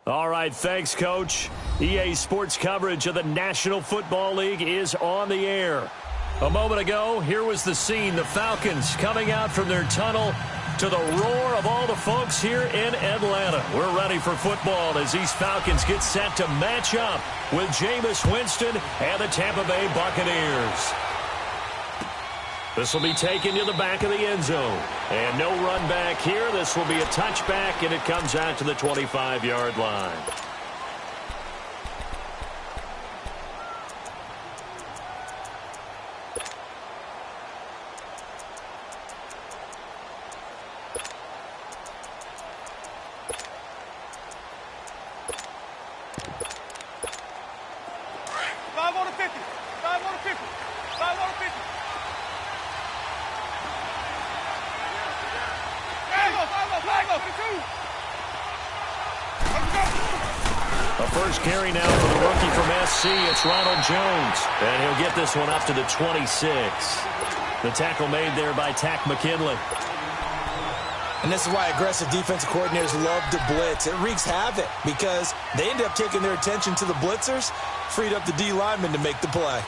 All right, thanks, Coach. EA Sports coverage of the National Football League is on the air. A moment ago, here was the scene. The Falcons coming out from their tunnel to the roar of all the folks here in Atlanta. We're ready for football as these Falcons get set to match up with Jameis Winston and the Tampa Bay Buccaneers. This will be taken to the back of the end zone. And no run back here. This will be a touchback, and it comes out to the 25-yard line. A first carry now for the rookie from SC. It's Ronald Jones. And he'll get this one up to the 26. The tackle made there by Tack McKinley. And this is why aggressive defensive coordinators love to blitz. It wreaks havoc because they end up taking their attention to the blitzers, freed up the D lineman to make the play.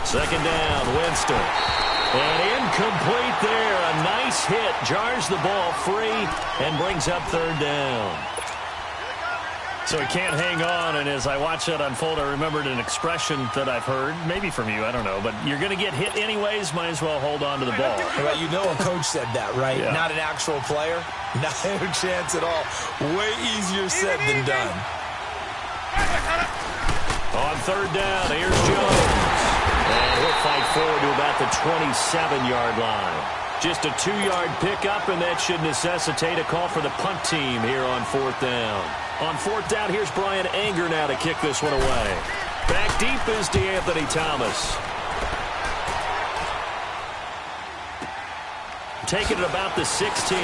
Second down, Winston. And incomplete there. A nice hit. Jars the ball free and brings up third down. So he can't hang on, and as I watched that unfold, I remembered an expression that I've heard, maybe from you, I don't know, but you're going to get hit anyways, might as well hold on to the ball. Well, you know a coach said that, right? Yeah. Not an actual player. Not a chance at all. Way easier said than done. On third down, here's Jones. And he'll fight forward to about the 27-yard line. Just a 2-yard pickup, and that should necessitate a call for the punt team here on fourth down. On fourth down, here's Brian Anger now to kick this one away. Back deep is DeAnthony Thomas. Taking it about the 16.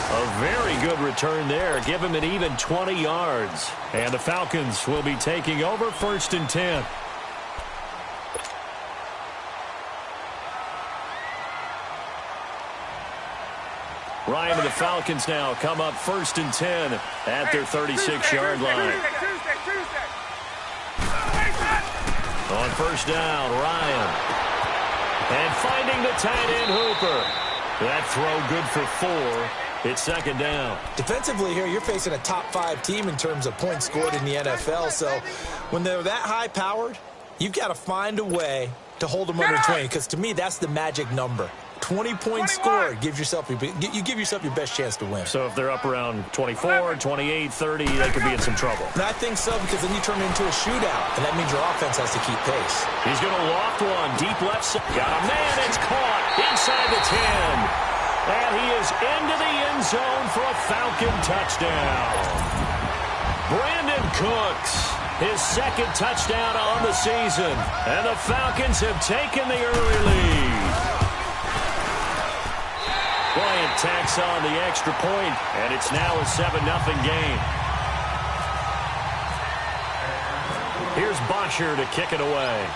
A very good return there. Give him an even 20 yards. And the Falcons will be taking over first and 10. Ryan and the Falcons now come up first and 10 at their 36-yard line. On first down, Ryan. And finding the tight end Hooper. That throw good for 4. It's second down. Defensively here, you're facing a top-5 team in terms of points scored in the NFL. So when they're that high-powered, you've got to find a way to hold them under 20. Because to me, that's the magic number. 20 points scored gives yourself you give yourself your best chance to win. So if they're up around 24, 28, 30, they could be in some trouble. And I think so, because then you turn it into a shootout, and that means your offense has to keep pace. He's going to loft one deep left side. Got a man. It's caught inside the 10. And he is into the end zone for a Falcon touchdown. Brandon Cooks, his second touchdown on the season. And the Falcons have taken the early lead. Bryant tacks on the extra point, and it's now a 7-0 game. Here's Bosher to kick it away.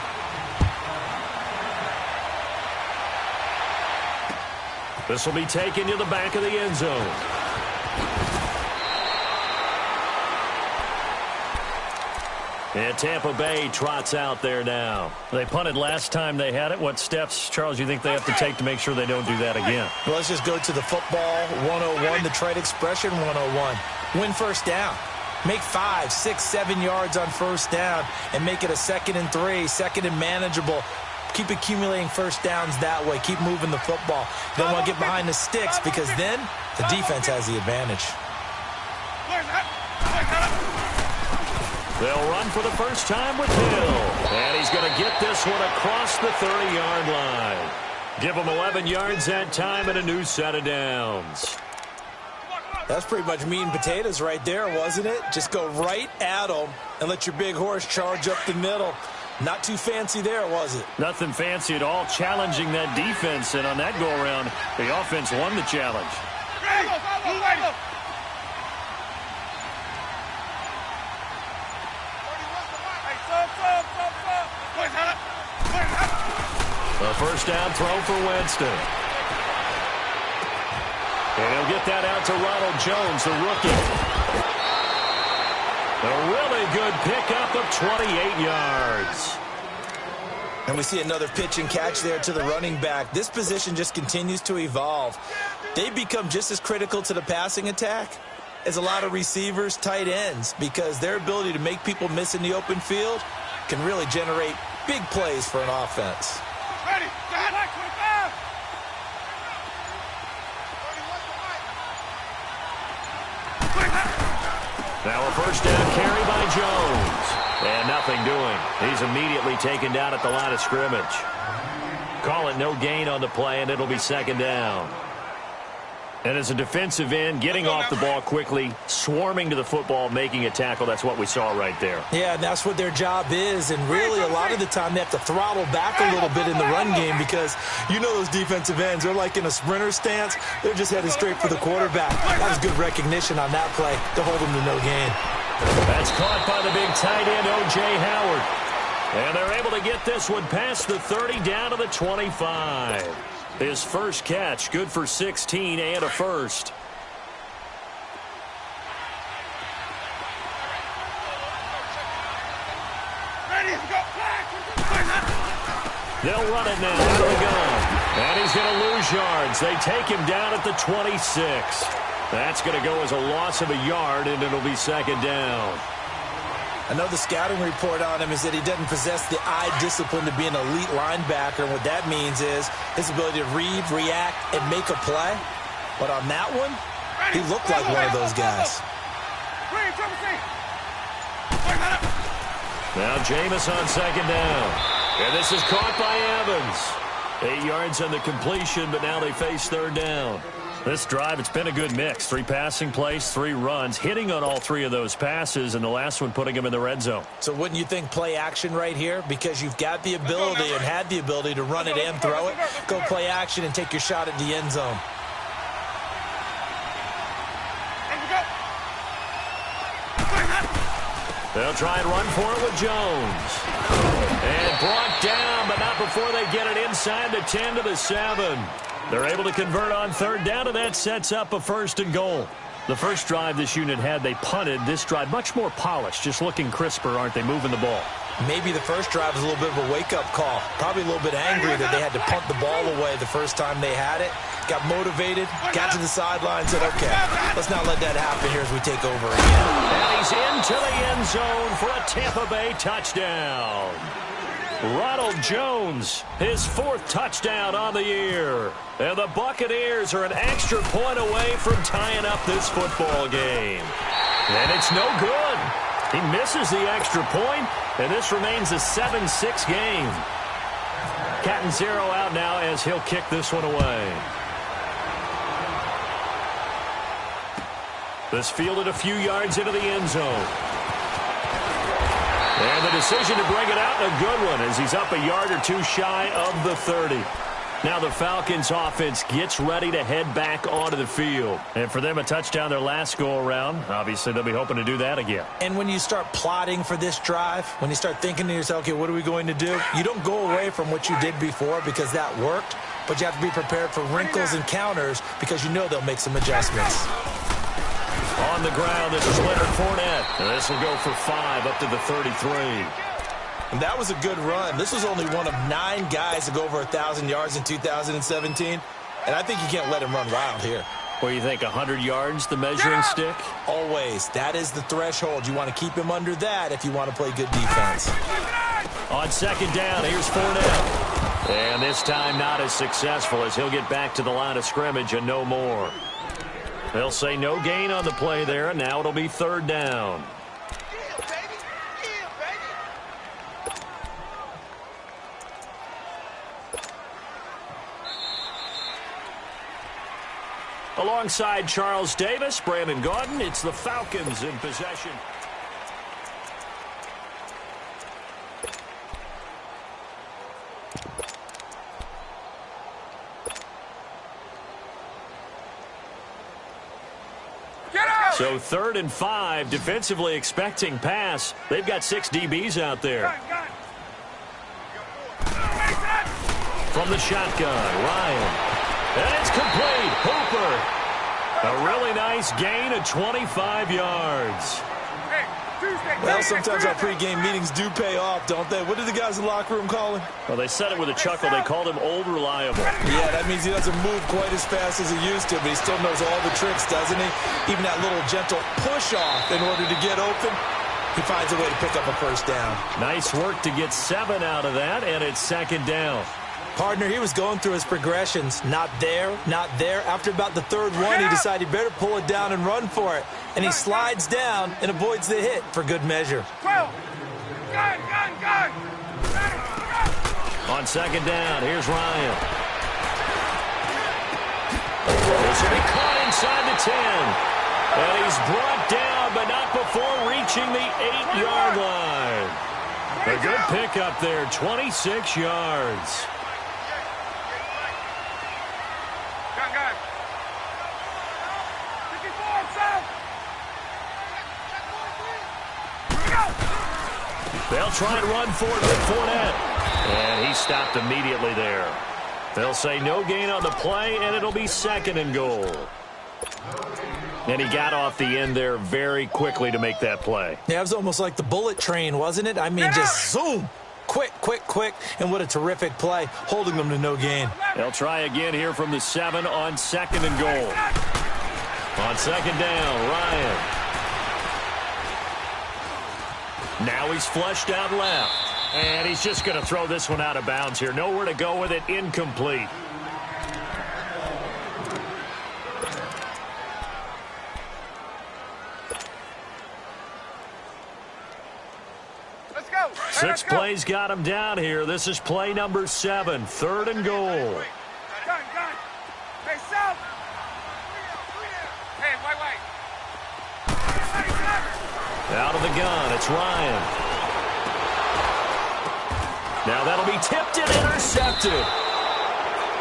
This will be taken to the back of the end zone. And Tampa Bay trots out there now. They punted last time they had it. What steps, Charles, you think they have to take to make sure they don't do that again? Well, let's just go to the football 101, the trade expression 101. Win first down. Make 5, 6, 7 yards on first down and make it a 2nd and 3, 2nd and manageable. Keep accumulating first downs that way. Keep moving the football. You don't want to get behind the sticks because then the defense has the advantage. They'll run for the first time with Hill. And he's going to get this one across the 30-yard line. Give him 11 yards that time and a new set of downs. That's pretty much meat and potatoes right there, wasn't it? Just go right at them and let your big horse charge up the middle. Not too fancy there, was it? Nothing fancy at all, challenging that defense, and on that go-around, the offense won the challenge. A first down throw for Winston. And he'll get that out to Ronald Jones, the rookie. A really good pickup of 28 yards. And we see another pitch and catch there to the running back. This position just continues to evolve. They become just as critical to the passing attack as a lot of receivers, tight ends, because their ability to make people miss in the open field can really generate big plays for an offense. Ready, now a first down carry by Jones. And nothing doing. He's immediately taken down at the line of scrimmage. Call it no gain on the play, and it'll be second down. And as a defensive end, getting off the ball quickly, swarming to the football, making a tackle, that's what we saw right there. Yeah, and that's what their job is. And really, a lot of the time, they have to throttle back a little bit in the run game because you know those defensive ends, they're like in a sprinter stance. They're just headed straight for the quarterback. That was good recognition on that play to hold them to no gain. That's caught by the big tight end, O.J. Howard. And they're able to get this one past the 30 down to the 25. His first catch, good for 16 and a first. They'll run it now out of the gun. And he's going to lose yards. They take him down at the 26. That's going to go as a loss of a yard, and it'll be second down. I know the scouting report on him is that he doesn't possess the eye discipline to be an elite linebacker. And what that means is his ability to read, react, and make a play. But on that one, he looked like one of those guys. Now Jameis on second down. And this is caught by Evans. 8 yards on the completion, but now they face third down. This drive, it's been a good mix. 3 passing plays, 3 runs, hitting on all 3 of those passes, and the last one putting him in the red zone. So wouldn't you think play action right here? Because you've got the ability and had the ability to run it and throw it. Go play action and take your shot at the end zone. They'll try and run for it with Jones. And brought down, but not before they get it inside the 10 to the 7. They're able to convert on third down, and that sets up a first and goal. The first drive this unit had, they punted. This drive, much more polished, just looking crisper, aren't they, moving the ball? Maybe the first drive was a little bit of a wake-up call. Probably a little bit angry that they had to punt the ball away the first time they had it. Got motivated, got to the sideline, said, okay, let's not let that happen here as we take over again. And he's into the end zone for a Tampa Bay touchdown. Ronald Jones, his 4th touchdown on the year. And the Buccaneers are an extra point away from tying up this football game. And it's no good. He misses the extra point, and this remains a 7-6 game. Cat and 0 out now as he'll kick this one away. This fielded a few yards into the end zone. And the decision to bring it out, a good one, as he's up a yard or 2 shy of the 30. Now the Falcons offense gets ready to head back onto the field. And for them, a touchdown their last go-around. Obviously, they'll be hoping to do that again. And when you start plotting for this drive, when you start thinking to yourself, okay, what are we going to do? You don't go away from what you did before because that worked, but you have to be prepared for wrinkles and counters because you know they'll make some adjustments. On the ground, this is Leonard Fournette. And this will go for 5 up to the 33. And that was a good run. This was only one of 9 guys to go over 1,000 yards in 2017. And I think you can't let him run wild here. What do you think, 100 yards, the measuring stick? Always. That is the threshold. You want to keep him under that if you want to play good defense. On second down, here's Fournette. And this time not as successful as he'll get back to the line of scrimmage and no more. They'll say no gain on the play there, and now it'll be third down. Alongside Charles Davis, Brandon Gaudin, it's the Falcons in possession. So 3rd and 5, defensively expecting pass. They've got 6 DBs out there. From the shotgun, Ryan. And it's complete. Hooper. A really nice gain of 25 yards. Well, sometimes our pregame meetings do pay off, don't they? What did the guys in the locker room call him? Well, they said it with a chuckle. They called him Old Reliable. Yeah, that means he doesn't move quite as fast as he used to, but he still knows all the tricks, doesn't he? Even that little gentle push-off in order to get open, he finds a way to pick up a first down. Nice work to get 7 out of that, and it's 2nd down. Partner, he was going through his progressions. Not there, not there. After about the 3rd one, he decided he better pull it down and run for it. And he slides down and avoids the hit for good measure. Gun! On 2nd down, here's Ryan. This will be caught inside the 10. And he's brought down, but not before reaching the 8-yard line. A good pickup there, 26 yards. They'll try and run for it with Fournette. And he stopped immediately there. They'll say no gain on the play, and it'll be 2nd and goal. And he got off the end there very quickly to make that play. Yeah, it was almost like the bullet train, wasn't it? I mean, just zoom. Quick, quick, quick. And what a terrific play, holding them to no gain. They'll try again here from the 7 on 2nd and goal. On 2nd down, Ryan. Now he's flushed out left. And he's just going to throw this one out of bounds here. Nowhere to go with it. Incomplete. Let's go. 6 plays got him down here. This is play number 7. 3rd and goal. Gun. Hey, South. Hey, white. Out of the gun, it's Ryan. Now that'll be tipped and intercepted.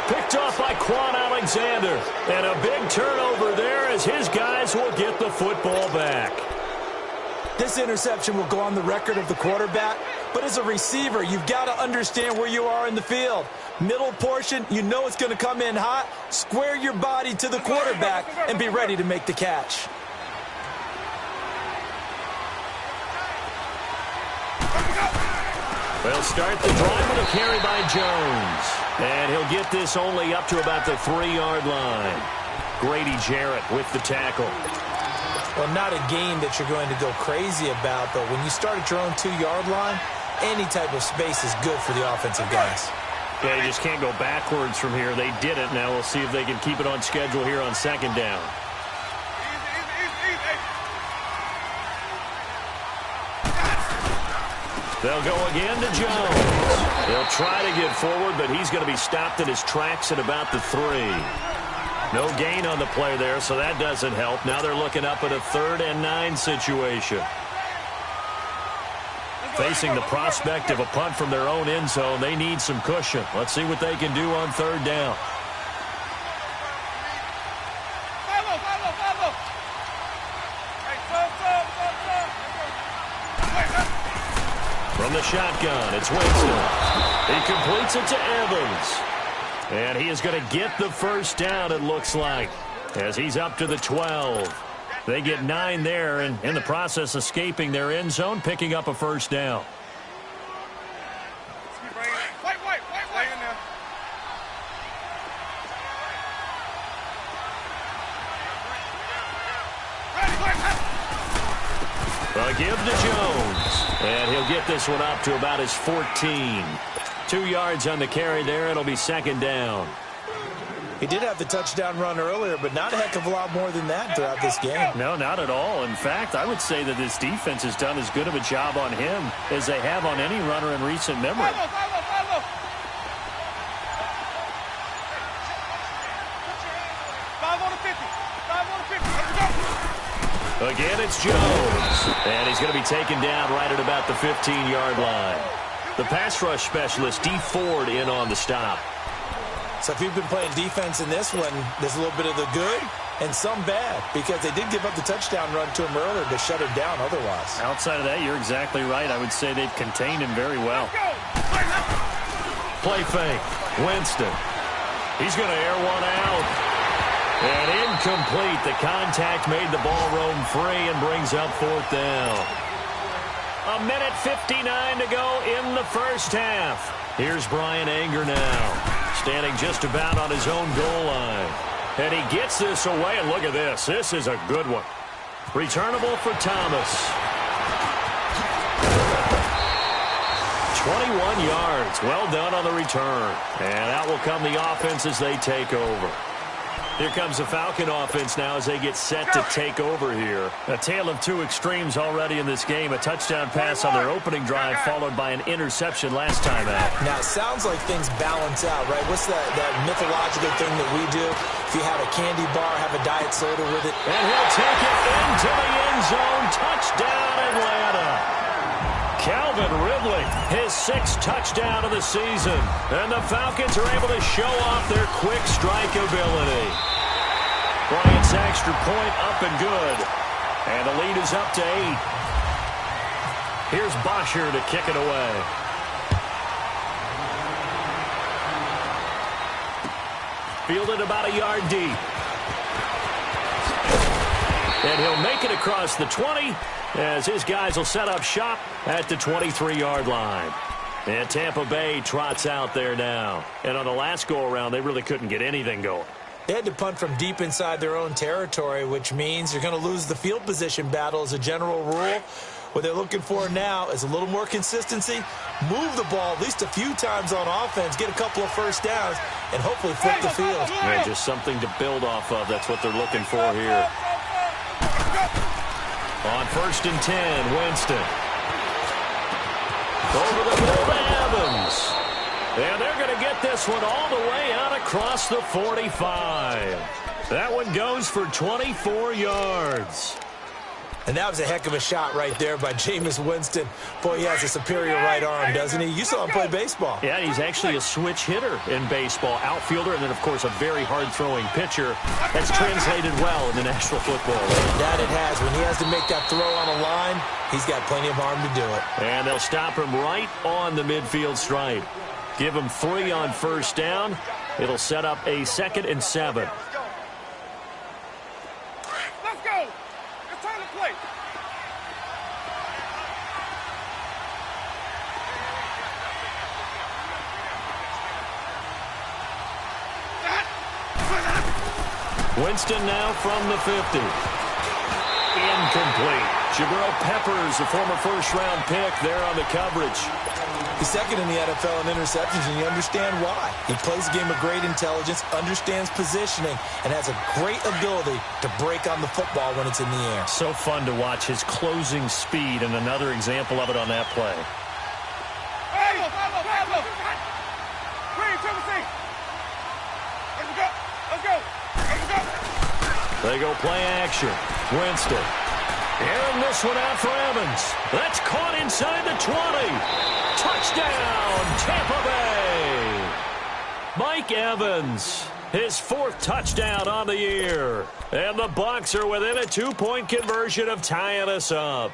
Picked off by Quan Alexander. And a big turnover there as his guys will get the football back. This interception will go on the record of the quarterback, but as a receiver, you've got to understand where you are in the field. Middle portion, you know it's going to come in hot. Square your body to the quarterback and be ready to make the catch. They'll start the drive with a carry by Jones. And he'll get this only up to about the 3-yard line. Grady Jarrett with the tackle. Well, not a game that you're going to go crazy about, but when you start at your own 2-yard line, any type of space is good for the offensive guys. Yeah, you just can't go backwards from here. They did it. Now we'll see if they can keep it on schedule here on 2nd down. They'll go again to Jones. They'll try to get forward, but he's going to be stopped in his tracks at about the 3. No gain on the play there, so that doesn't help. Now they're looking up at a 3rd and 9 situation. Facing the prospect of a punt from their own end zone, they need some cushion. Let's see what they can do on 3rd down. From the shotgun, it's Winston. He completes it to Evans. And he is going to get the first down, it looks like, as he's up to the 12. They get 9 there, and in the process escaping their end zone, picking up a first down. A give to Jones. And he'll get this one up to about his 14. 2 yards on the carry there. It'll be 2nd down. He did have the touchdown run earlier, but not a heck of a lot more than that throughout this game. No, not at all. In fact, I would say that this defense has done as good of a job on him as they have on any runner in recent memory. Five on the 50. Again, it's Jones. And he's going to be taken down right at about the 15-yard line. The pass rush specialist, D. Ford, in on the stop. So if you've been playing defense in this one, there's a little bit of the good and some bad, because they did give up the touchdown run to him earlier to shut him down otherwise. Outside of that, you're exactly right. I would say they've contained him very well. Play fake. Winston. He's going to air one out. And incomplete. The contact made the ball roam free and brings up fourth down. 1:59 to go in the first half. Here's Brian Anger now, standing just about on his own goal line. And he gets this away, and look at this. This is a good one. Returnable for Thomas. 21 yards. Well done on the return. And out will come the offense as they take over. Here comes the Falcon offense now as they get set to take over here. A tale of two extremes already in this game. A touchdown pass on their opening drive followed by an interception last time out. Now, it sounds like things balance out, right? What's that mythological thing that we do? If you have a candy bar, have a diet soda with it. And he'll take it into the end zone. Touchdown, Atlanta. Calvin Ridley, his 6th touchdown of the season. And the Falcons are able to show off their quick strike ability. Bryant's extra point up and good. And the lead is up to 8. Here's Bosher to kick it away. Fielded about a yard deep. And he'll make it across the 20 as his guys will set up shop at the 23-yard line. And Tampa Bay trots out there now. And on the last go-around, they really couldn't get anything going. They had to punt from deep inside their own territory, which means you're going to lose the field position battle as a general rule. What they're looking for now is a little more consistency, move the ball at least a few times on offense, get a couple of first downs, and hopefully flip the field. Yeah, just something to build off of. That's what they're looking for here. On 1st and 10, Winston. Over the middle to Evans. And they're going to get this one all the way out across the 45. That one goes for 24 yards. And that was a heck of a shot right there by Jameis Winston. Boy, he has a superior right arm, doesn't he? You saw him play baseball. Yeah, he's actually a switch hitter in baseball. Outfielder, and then, of course, a very hard-throwing pitcher. That's translated well in the National Football League. That it has. When he has to make that throw on a line, he's got plenty of arm to do it. And they'll stop him right on the midfield stripe. Give him 3 on 1st down. It'll set up a 2nd and 7. Let's go. It's time to play. Winston now from the 50. Incomplete. Jabril Peppers, a former first-round pick, there on the coverage. He's 2nd in the NFL in interceptions, and you understand why. He plays a game of great intelligence, understands positioning, and has a great ability to break on the football when it's in the air. So fun to watch his closing speed, and another example of it on that play. Hey, Pablo. Let's go. Let's go. Let's go. They go play action. Winston. Airing this one out for Evans. That's caught inside the 20. Touchdown, Tampa Bay. Mike Evans, his 4th touchdown on the year. And the Bucs are within a 2-point conversion of tying us up.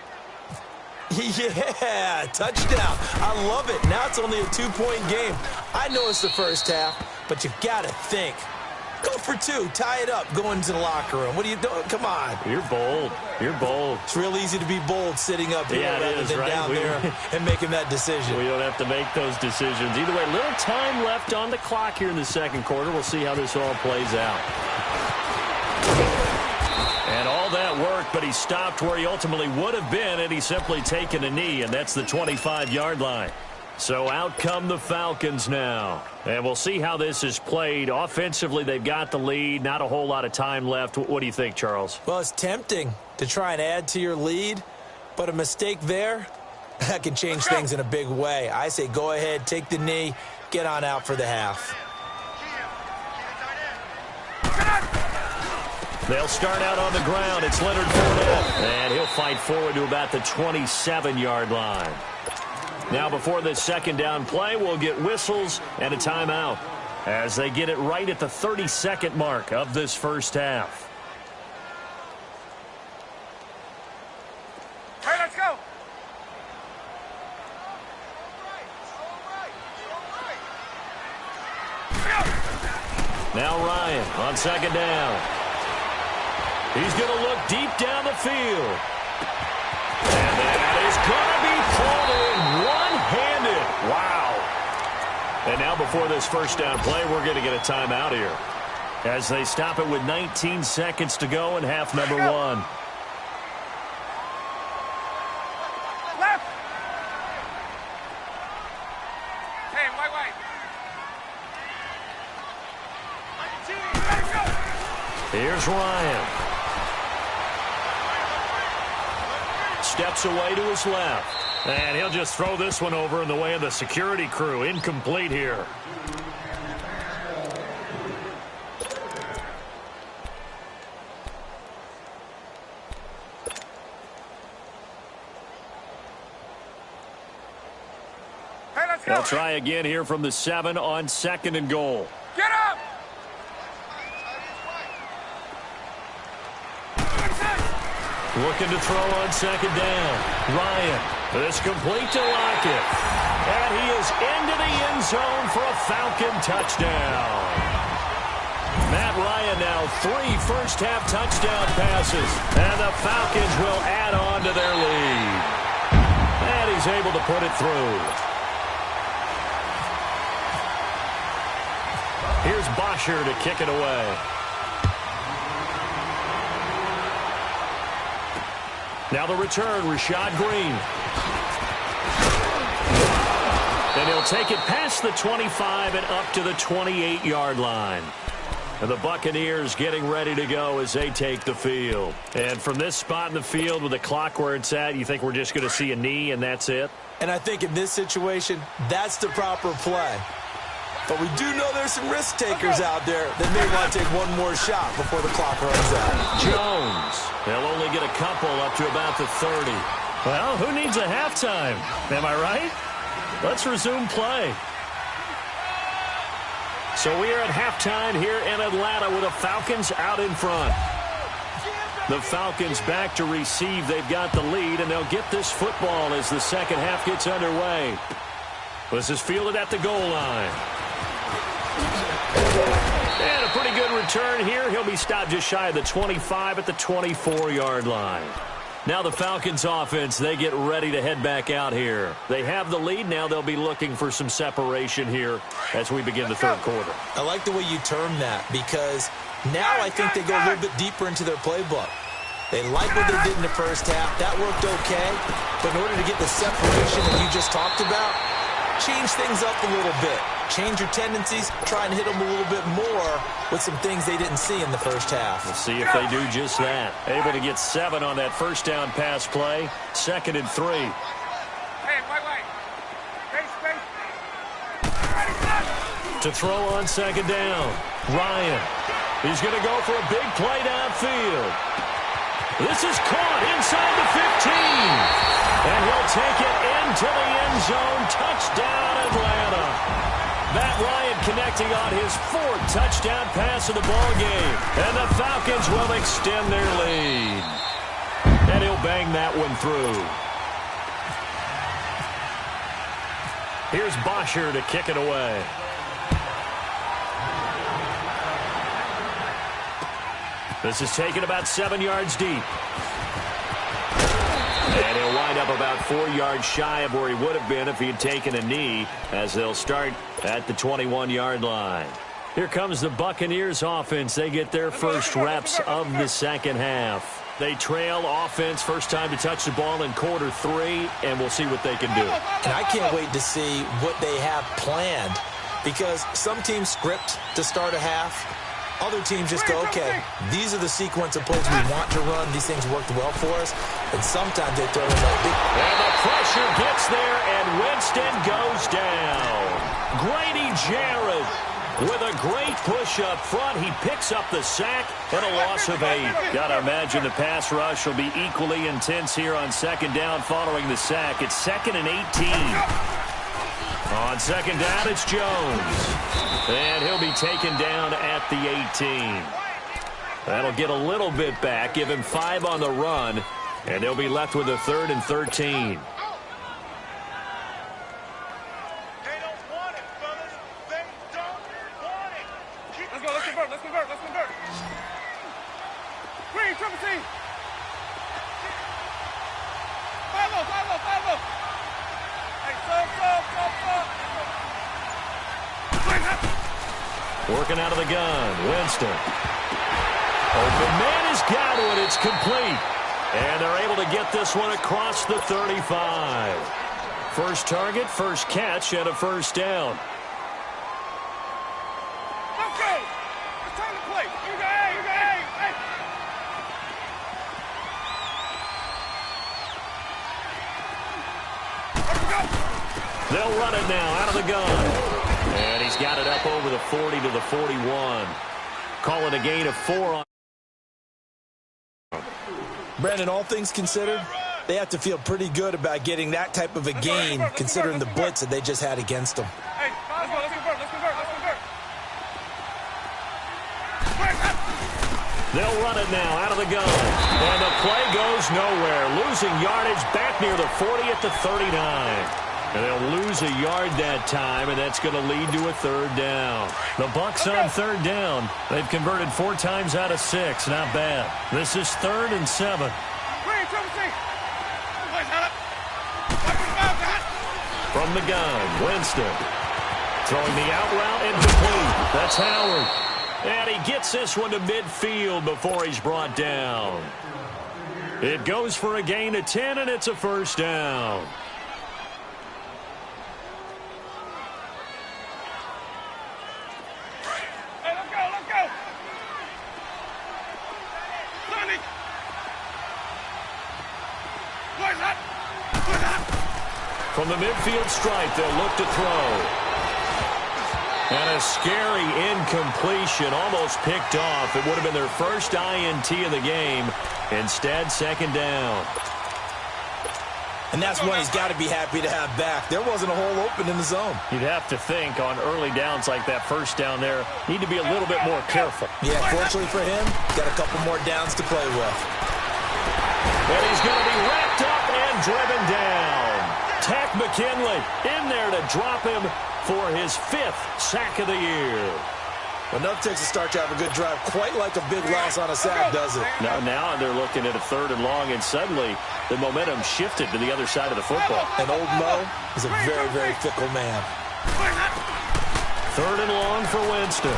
Yeah, touchdown. I love it. Now it's only a 2-point game. I know it's the first half, but you got to think. Go for 2. Tie it up. Go into the locker room. What are you doing? Come on. You're bold. You're bold. It's real easy to be bold sitting up here rather than right? down there and making that decision. We don't have to make those decisions. Either way, little time left on the clock here in the 2nd quarter. We'll see how this all plays out. And all that work, but he stopped where he ultimately would have been, and he's simply taken a knee, and that's the 25-yard line. So out come the Falcons now. And we'll see how this is played. Offensively, they've got the lead. Not a whole lot of time left. What do you think, Charles? Well, it's tempting to try and add to your lead, but a mistake there, that can change things in a big way. I say go ahead, take the knee, get on out for the half. They'll start out on the ground. It's Leonard Fournette. And he'll fight forward to about the 27-yard line. Now before this second down play, we'll get whistles and a timeout as they get it right at the 30-second mark of this first half. Hey, let's go. Now Ryan on second down. He's going to look deep down the field. And that is going to be pulled in one-handed. Wow. And now before this first down play, we're going to get a timeout here as they stop it with 19 seconds to go in half number one. Left. Hey, white. Let's go. Here's Ryan. Steps away to his left. And he'll just throw this one over in the way of the security crew. Incomplete here. Hey, let's go. They'll try again here from the 7 on second and goal. Get up. Looking to throw on second down. Ryan. This complete to Lockett. And he is into the end zone for a Falcon touchdown. Matt Ryan now 3 first-half touchdown passes. And the Falcons will add on to their lead. And he's able to put it through. Here's Bosher to kick it away. Now the return, Rashad Green. And he'll take it past the 25 and up to the 28-yard line. And the Buccaneers getting ready to go as they take the field. And from this spot in the field with the clock where it's at, you think we're just going to see a knee and that's it? And I think in this situation, that's the proper play. But we do know there's some risk takers out there that may want to take one more shot before the clock runs out. Jones. They'll only get a couple up to about the 30. Well, who needs a halftime? Am I right? Let's resume play. So we are at halftime here in Atlanta with the Falcons out in front. The Falcons back to receive. They've got the lead, and they'll get this football as the second half gets underway. This is fielded at the goal line. And a pretty good return here. He'll be stopped just shy of the 25 at the 24-yard line. Now the Falcons offense, they get ready to head back out here. They have the lead. Now they'll be looking for some separation here as we begin the third quarter. I like the way you term that because now I think they go a little bit deeper into their playbook. They like what they did in the first half. That worked okay. But in order to get the separation that you just talked about, change things up a little bit. Change your tendencies, try and hit them a little bit more with some things they didn't see in the first half. We'll see if they do just that. Able to get 7 on that first down pass play. 2nd and 3. Hey, white. Space. To throw on second down. Ryan. He's going to go for a big play downfield. This is caught inside the 15. And he'll take it into the end zone. Touchdown, Atlanta. Matt Ryan connecting on his 4th touchdown pass of the ball game. And the Falcons will extend their lead. And he'll bang that one through. Here's Bosher to kick it away. This is taken about 7 yards deep. And he'll wind up about 4 yards shy of where he would have been if he had taken a knee, as they'll start at the 21-yard line. Here comes the Buccaneers offense. They get their first reps of the second half. They trail offense, first time to touch the ball in quarter 3, and we'll see what they can do. And I can't wait to see what they have planned because some teams script to start a half. Other teams just go, okay, these are the sequence of plays we want to run. These things worked well for us. And sometimes they throw in that big... And the pressure gets there, and Winston goes down. Grady Jarrett With a great push up front, he picks up the sack and a loss of 8. Gotta imagine the pass rush will be equally intense here on second down following the sack. It's 2nd and 18. On second down, it's Jones. And he'll be taken down at the 18. That'll get a little bit back, give him 5 on the run, and they'll be left with a 3rd and 13. Working out of the gun, Winston. Open man has got it. It's complete. And they're able to get this one across the 35. First target, first catch, and a first down. Let's go. It's time to play. You go, hey, you go, hey, hey. Let's go. They'll run it now out of the gun. And he's got it up over the 40 to the 41. Call it a gain of 4 on. Brandon, all things considered, they have to feel pretty good about getting that type of a gain considering the blitz that they just had against them. Hey, let's go, let's convert, let's convert, let's convert. They'll run it now out of the gun. And the play goes nowhere. Losing yardage back near the 40 at the 39. And they'll lose a yard that time, and that's going to lead to a 3rd down. The Bucs on 3rd down. They've converted 4 times out of 6. Not bad. This is 3rd and 7. From the gun, Winston. Throwing the out route and complete. That's Howard. And he gets this one to midfield before he's brought down. It goes for a gain of 10, and it's a first down. From the midfield stripe, they'll look to throw. And a scary incompletion, almost picked off. It would have been their first INT of the game. Instead, 2nd down. And that's one he's got to be happy to have back. There wasn't a hole open in the zone. You'd have to think on early downs like that first down there, need to be a little bit more careful. Yeah, fortunately for him, got a couple more downs to play with. And he's going to be wrapped up and driven down. Tack McKinley in there to drop him for his 5th sack of the year. Enough takes a start to have a good drive, quite like a big loss on a sack, does it? Now they're looking at a 3rd and long, and suddenly the momentum shifted to the other side of the football. And old Mo is a very, very fickle man. 3rd and long for Winston.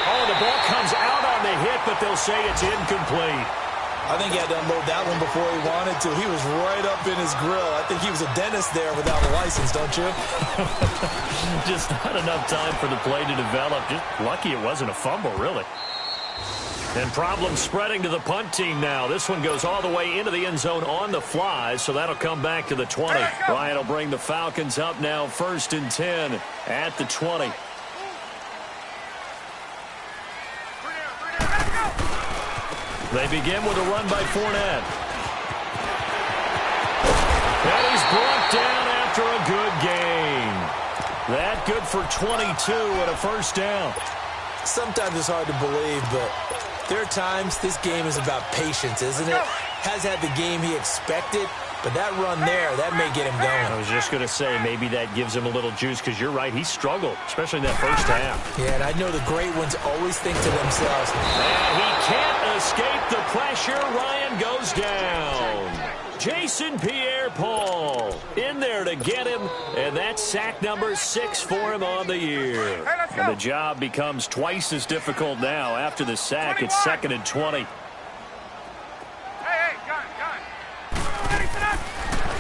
Oh, the ball comes out on the hit, but they'll say it's incomplete. I think he had to unload that one before he wanted to. He was right up in his grill. I think he was a dentist there without a license, don't you? Just not enough time for the play to develop. Just lucky it wasn't a fumble, really. And problems spreading to the punt team now. This one goes all the way into the end zone on the fly, so that'll come back to the 20. Ryan will bring the Falcons up now 1st and 10 at the 20. They begin with a run by Fournette. And he's brought down after a good gain. That good for 22 and a first down. Sometimes it's hard to believe, but there are times this game is about patience, isn't it? Has had the game he expected, but that run there, that may get him going. I was just going to say, maybe that gives him a little juice, because you're right, he struggled, especially in that first half. Yeah, and I know the great ones always think to themselves. And he can't escape the pressure. Ryan goes down. Jason Pierre-Paul in there to get him, and that's sack number 6 for him on the year. And the job becomes twice as difficult now. After the sack, it's 2nd and 20.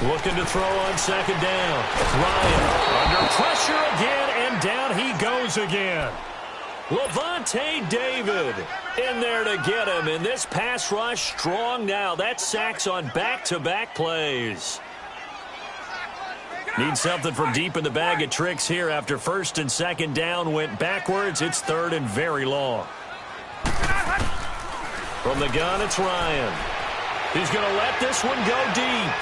Looking to throw on 2nd down. Ryan under pressure again, and down he goes again. Levante David in there to get him, and this pass rush strong now. That's sacks on back-to-back plays. Need something from deep in the bag of tricks here after first and second down went backwards. It's third and very long. From the gun, it's Ryan. He's going to let this one go deep.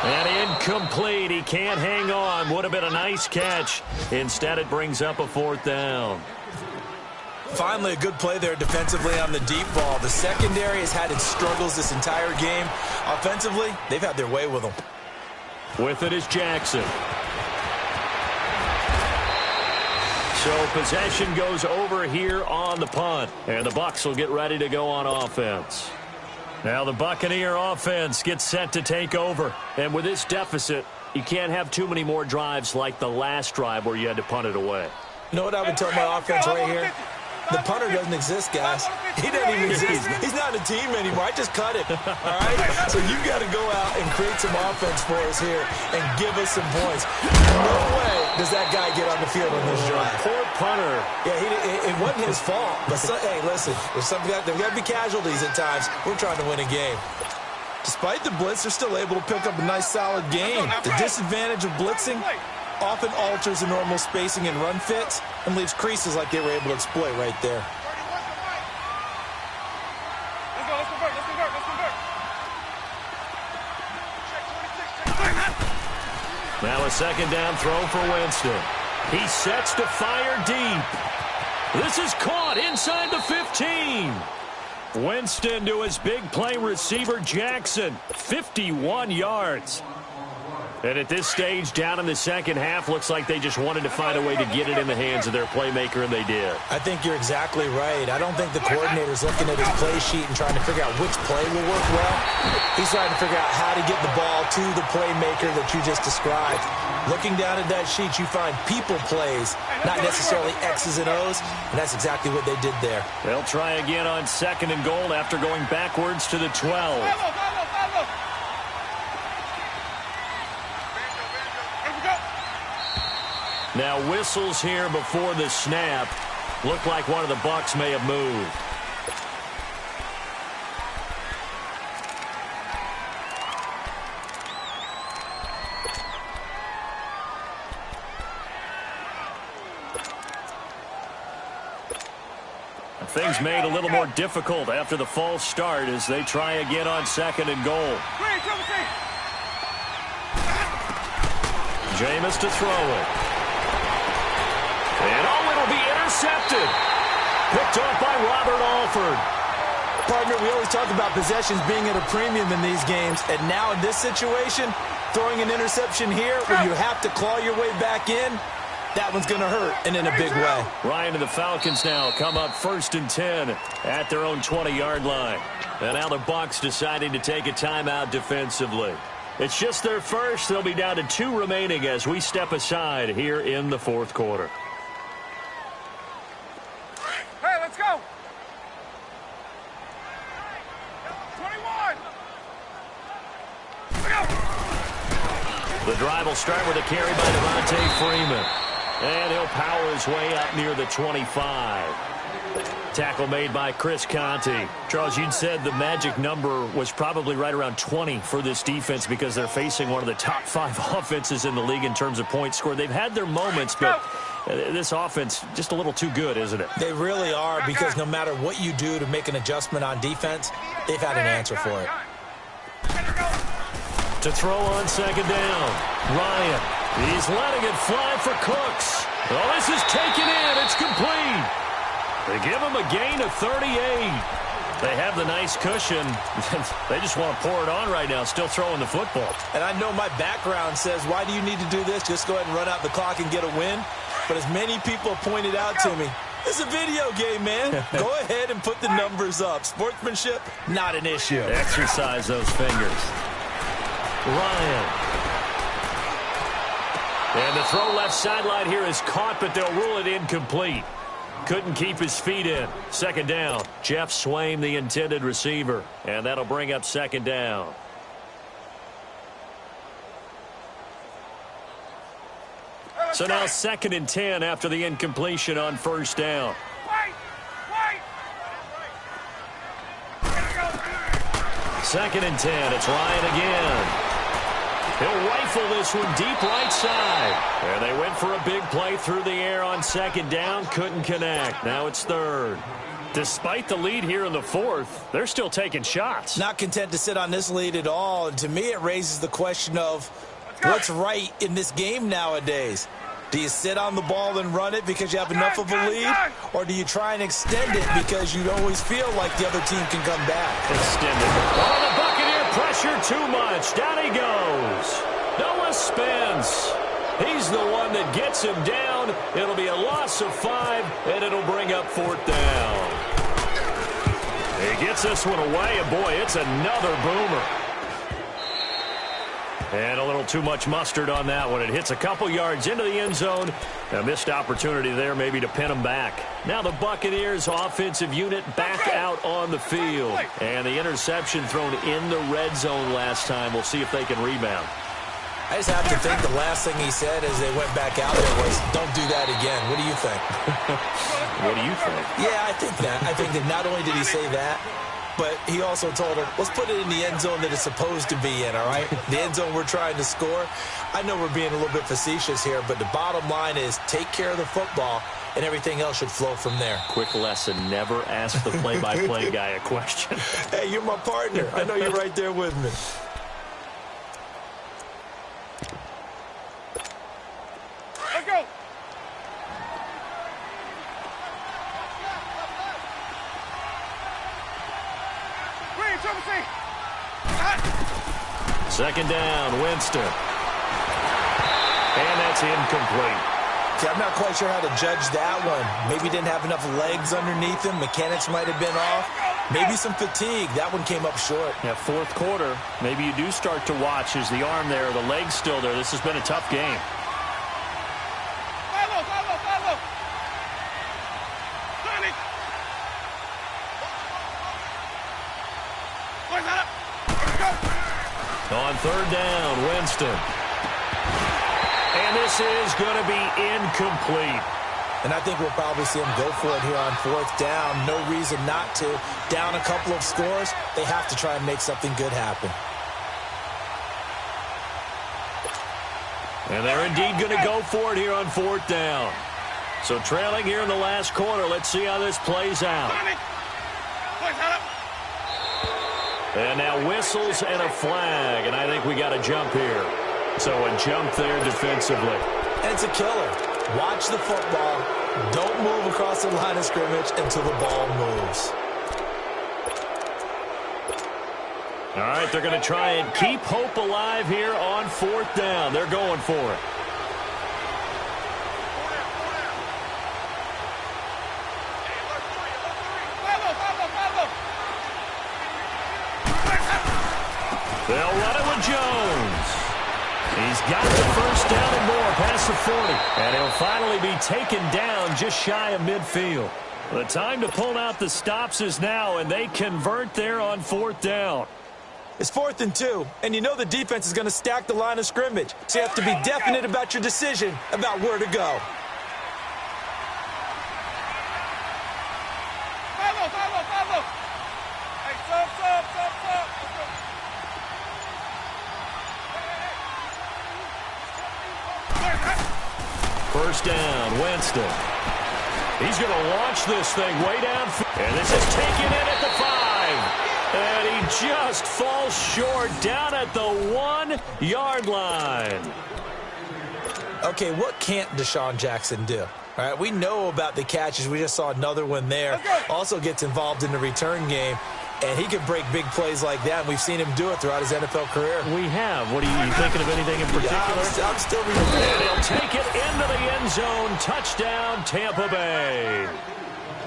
And incomplete. He can't hang on. Would have been a nice catch. Instead, it brings up a fourth down. Finally, a good play there defensively on the deep ball. The secondary has had its struggles this entire game. Offensively, they've had their way with them. With it is Jackson. So possession goes over here on the punt. And the Bucs will get ready to go on offense. Now the Buccaneer offense gets set to take over. And with this deficit, you can't have too many more drives like the last drive where you had to punt it away. You know what I would tell my offense right here? The punter doesn't exist, guys. He doesn't even exist. He's not a team anymore. I just cut it, all right? So you got to go out and create some offense for us here and give us some points. No way does that guy get on the field on this drive. Poor punter. Yeah, it wasn't his fault. But, hey, listen, there's got to be casualties at times. We're trying to win a game. Despite the blitz, they're still able to pick up a nice, solid game. The disadvantage of blitzing often alters the normal spacing and run fits and leaves creases like they were able to exploit right there. Let's convert. Now a second down throw for Winston. He sets to fire deep. This is caught inside the 15. Winston to his big play receiver Jackson. 51 yards. And at this stage, down in the second half, looks like they just wanted to find a way to get it in the hands of their playmaker, and they did. I think you're exactly right. I don't think the coordinator's looking at his play sheet and trying to figure out which play will work well. He's trying to figure out how to get the ball to the playmaker that you just described. Looking down at that sheet, you find people plays, not necessarily X's and O's, and that's exactly what they did there. They'll try again on second and goal after going backwards to the 12. Now whistles here before the snap. Looked like one of the Bucs may have moved. Things made a little more difficult after the false start as they try again on second and goal. Jameis to throw it. And it'll be intercepted. Picked off by Robert Alford. Partner, we always talk about possessions being at a premium in these games. And now in this situation, throwing an interception here where you have to claw your way back in, that one's going to hurt, and in a big way. Ryan and the Falcons now come up 1st and 10 at their own 20-yard line. And now the Bucs deciding to take a timeout defensively. It's just their first. They'll be down to 2 remaining as we step aside here in the 4th quarter. Hey, let's go. 21. The drive will start with a carry by Devontae Freeman. And he'll power his way up near the 25. Tackle made by Chris Conte. Charles, you'd said the magic number was probably right around 20 for this defense because they're facing one of the top 5 offenses in the league in terms of points scored. They've had their moments, but this offense just a little too good, isn't it? They really are, because no matter what you do to make an adjustment on defense, they've had an answer for it. To throw on second down, Ryan. He's letting it fly for Cooks. Oh, this is taken in. It's complete. They give him a gain of 38. They have the nice cushion. They just want to pour it on right now, still throwing the football. And I know my background says, why do you need to do this? Just go ahead and run out the clock and get a win. But as many people have pointed out to me, it's a video game, man. Go ahead and put the numbers up. Sportsmanship, not an issue. Exercise those fingers. Ryan. And the throw left sideline here is caught, but they'll rule it incomplete. Couldn't keep his feet in. Second down. Jeff Swaim, the intended receiver. And that'll bring up second down. So now 2nd and 10 after the incompletion on first down. Second and 10. It's Ryan again. He'll rifle rifle this one deep right side. And they went for a big play through the air on second down. Couldn't connect. Now it's third. Despite the lead here in the fourth, they're still taking shots. Not content to sit on this lead at all. And to me, it raises the question of what's right in this game nowadays. Do you sit on the ball and run it because you have enough of a lead? Or do you try and extend it because you always feel like the other team can come back? Extend it. Oh, the Buccaneer pressure too much. Down he goes. Noah Spence. He's the one that gets him down. It'll be a loss of 5, and it'll bring up fourth down. He gets this one away, and boy, it's another boomer. And a little too much mustard on that one. It hits a couple yards into the end zone. A missed opportunity there maybe to pin them back. Now the Buccaneers offensive unit back out on the field. And the interception thrown in the red zone last time. We'll see if they can rebound. I just have to think the last thing he said as they went back out there was, don't do that again. What do you think? What do you think? Yeah, I think that. I think that not only did he say that, but he also told him, let's put it in the end zone that it's supposed to be in, all right? The end zone we're trying to score. I know we're being a little bit facetious here, but the bottom line is take care of the football, and everything else should flow from there. Quick lesson, never ask the play-by-play guy a question. Hey, you're my partner. I know you're right there with me. Let's go. Second down, Winston. And that's incomplete. See, I'm not quite sure how to judge that one. Maybe didn't have enough legs underneath him. Mechanics might have been off. Maybe some fatigue. That one came up short. Yeah, fourth quarter, maybe you do start to watch. Is the arm there, the leg's still there? This has been a tough game. Follow. On third down, Winston. And this is going to be incomplete. And I think we'll probably see him go for it here on fourth down. No reason not to. Down a couple of scores, they have to try and make something good happen. And they're indeed going to go for it here on fourth down. So trailing here in the last quarter, let's see how this plays out. And now whistles and a flag, and I think we got a jump here. So a jump there defensively. And it's a killer. Watch the football. Don't move across the line of scrimmage until the ball moves. All right, they're going to try and keep hope alive here on fourth down. They're going for it. They'll run it with Jones. He's got the first down and more past the 40. And he'll finally be taken down just shy of midfield. The time to pull out the stops is now, and they convert there on fourth down. It's 4th and 2, and you know the defense is going to stack the line of scrimmage. So you have to be definite about your decision about where to go. Follow. Hey, stop. First down, Winston. He's going to launch this thing way downfield. And this is taken in at the 5. And he just falls short down at the 1-yard line. Okay, what can't Deshaun Jackson do? All right, we know about the catches. We just saw another one there. Also gets involved in the return game. And he can break big plays like that. We've seen him do it throughout his NFL career. We have. What are you thinking of anything in particular? Yeah, I'm still reading. And he'll take it into the end zone. Touchdown, Tampa Bay.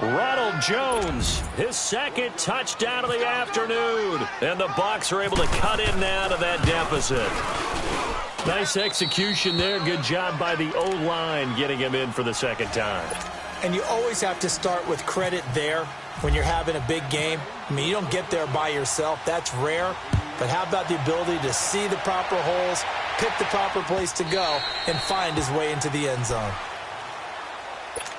Ronald Jones, his second touchdown of the afternoon. And the Bucs are able to cut in now to that deficit. Nice execution there. Good job by the O-line getting him in for the second time. And you always have to start with credit there when you're having a big game. I mean, you don't get there by yourself. That's rare. But how about the ability to see the proper holes, pick the proper place to go, and find his way into the end zone?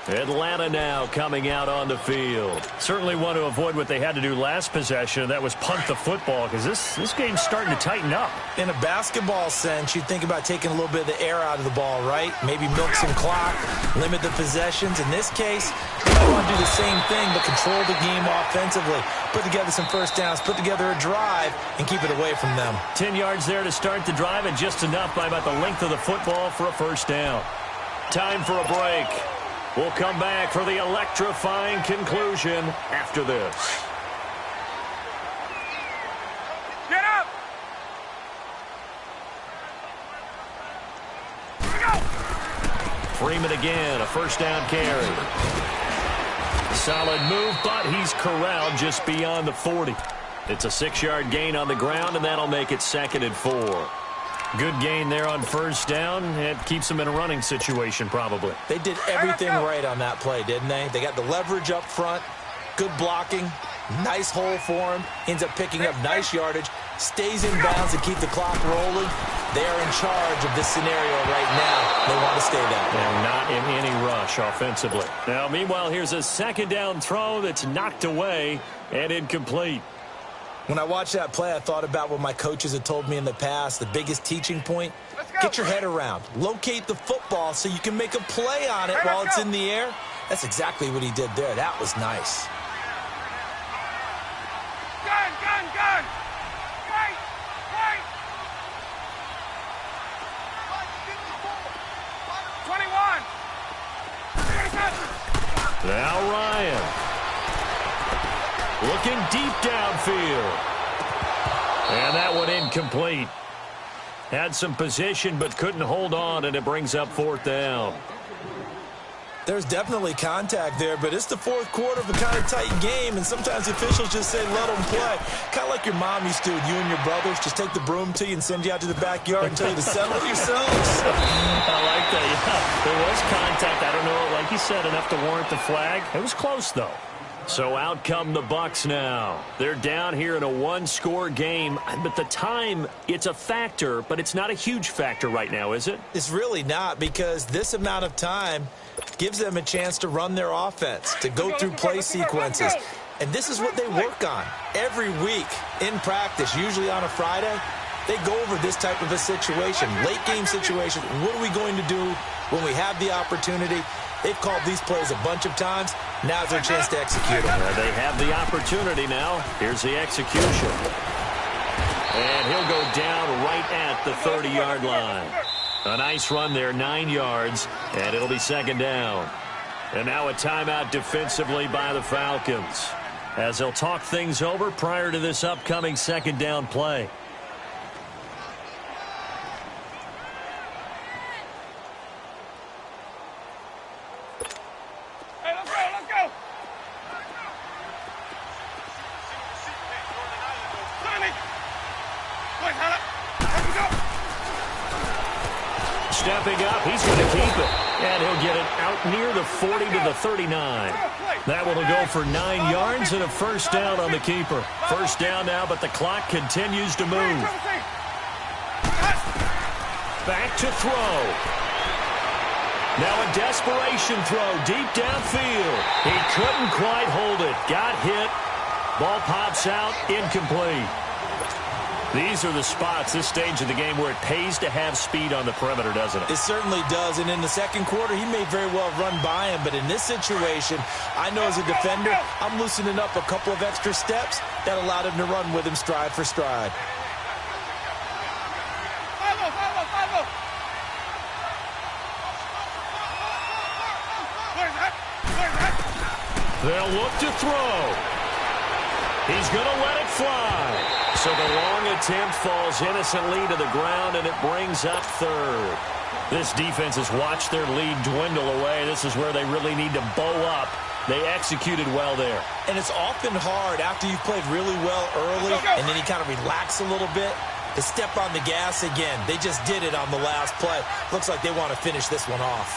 Atlanta now coming out on the field. Certainly want to avoid what they had to do last possession. That was punt the football, because this game's starting to tighten up. In a basketball sense, you think about taking a little bit of the air out of the ball, right? Maybe milk some clock, limit the possessions. In this case, you might want to do the same thing, but control the game offensively. Put together some first downs, put together a drive, and keep it away from them. 10 yards there to start the drive, and just enough by about the length of the football for a first down. Time for a break. We'll come back for the electrifying conclusion after this. Get up! Go! Freeman again, a first down carry. Solid move, but he's corralled just beyond the 40. It's a 6-yard gain on the ground, and that'll make it 2nd and 4. Good gain there on first down. It keeps them in a running situation, probably. They did everything right on that play, didn't they? They got the leverage up front, good blocking, nice hole for him, ends up picking up nice yardage, stays in bounds to keep the clock rolling. They are in charge of this scenario right now. They want to stay that way. And not in any rush offensively. Now, meanwhile, here's a 2nd down throw that's knocked away and incomplete. When I watched that play, I thought about what my coaches had told me in the past. The biggest teaching point, get your head around. Locate the football so you can make a play on it while it's in the air. That's exactly what he did there. That was nice. Gun! Right! Right! 21! Now Ryan. Looking deep downfield. And that one incomplete. Had some position but couldn't hold on, and it brings up 4th down. There's definitely contact there, but it's the 4th quarter of a kind of tight game, and sometimes the officials just say let them play. Kind of like your mom used to with you and your brothers. Just take the broom to you and send you out to the backyard and tell you to settle yourselves. I like that, yeah. There was contact. I don't know, like you said, enough to warrant the flag. It was close, though. So out come the Bucs now. They're down here in a 1-score game, but the time, it's a factor, but it's not a huge factor right now, is it? It's really not, because this amount of time gives them a chance to run their offense, to go through play sequences. And this is what they work on every week in practice, usually on a Friday. They go over this type of a situation, late game situation. What are we going to do when we have the opportunity? They've called these plays a bunch of times. Now's their chance to execute them. They have the opportunity now. Here's the execution. And he'll go down right at the 30-yard line. A nice run there, 9 yards, and it'll be 2nd down. And now a timeout defensively by the Falcons, as they'll talk things over prior to this upcoming 2nd down play. Stepping up, he's going to keep it. And he'll get it out near the 40 to the 39. That one will go for 9 yards and a first down on the keeper. First down now, but the clock continues to move. Back to throw. Now a desperation throw deep downfield. He couldn't quite hold it. Got hit. Ball pops out, incomplete. These are the spots, this stage of the game, where it pays to have speed on the perimeter, doesn't it? It certainly does, and in the 2nd quarter, he may very well run by him, but in this situation, I know as a defender, I'm loosening up a couple of extra steps that allowed him to run with him stride for stride. They'll look to throw. He's going to let it fly. So the long attempt falls innocently to the ground, and it brings up 3rd. This defense has watched their lead dwindle away. This is where they really need to bow up. They executed well there. And it's often hard after you've played really well early, and then you kind of relax a little bit, to step on the gas again. They just did it on the last play. Looks like they want to finish this one off.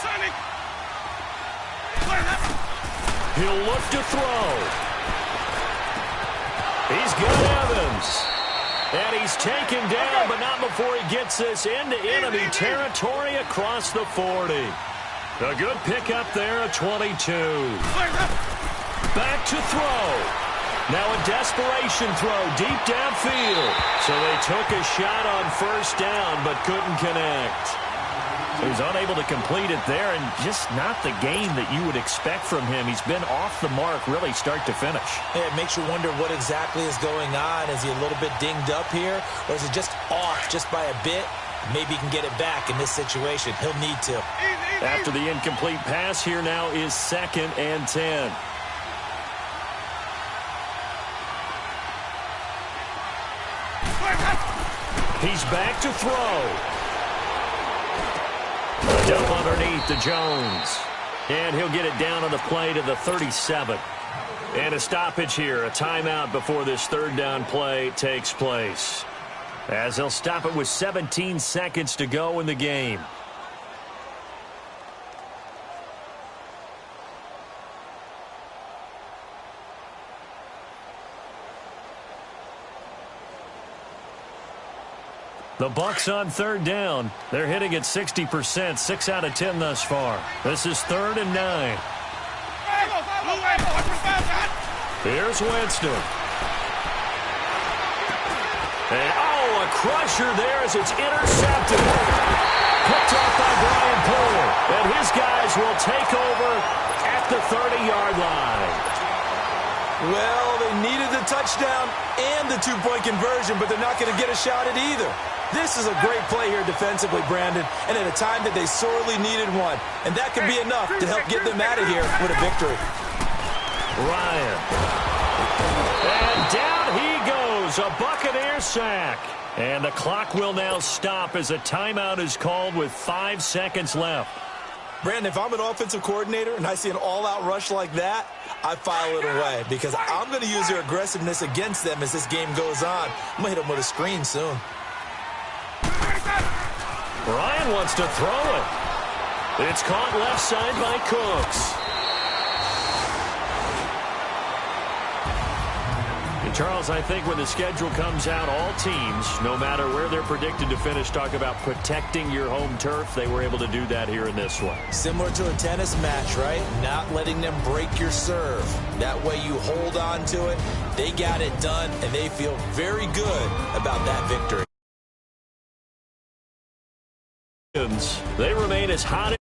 He'll look to throw. He's got Evans. And he's taken down, but not before he gets this into enemy territory across the 40. A good pickup there, a 22. Back to throw. Now a desperation throw deep downfield. So they took a shot on first down but couldn't connect. So he's unable to complete it there, and just not the game that you would expect from him. He's been off the mark really start to finish. Yeah, it makes you wonder what exactly is going on. Is he a little bit dinged up here, or is it just off just by a bit? Maybe he can get it back in this situation. He'll need to. After the incomplete pass, here now is 2nd and 10. He's back to throw. A dump underneath to Jones. And he'll get it down on the play to the 37. And a stoppage here, a timeout before this third down play takes place. As they'll stop it with 17 seconds to go in the game. The Bucs on third down. They're hitting at 60%, 6 out of 10 thus far. This is 3rd and 9. Here's Winston. And, a crusher there as it's intercepted. Picked off by Brian Poole. And his guys will take over at the 30-yard line. Well, they needed the touchdown and the two-point conversion, but they're not going to get a shot at either. This is a great play here defensively, Brandon, and at a time that they sorely needed one. And that could be enough to help get them out of here with a victory. Ryan. And down he goes, a Buccaneer sack. And the clock will now stop as a timeout is called with 5 seconds left. Brandon, if I'm an offensive coordinator and I see an all-out rush like that, I file it away because I'm going to use their aggressiveness against them as this game goes on. I'm going to hit them with a screen soon. Ryan wants to throw it. It's caught left side by Cooks. And Charles, I think when the schedule comes out, all teams, no matter where they're predicted to finish, talk about protecting your home turf. They were able to do that here in this one. Similar to a tennis match, right? Not letting them break your serve. That way you hold on to it. They got it done, and they feel very good about that victory. They remain as hot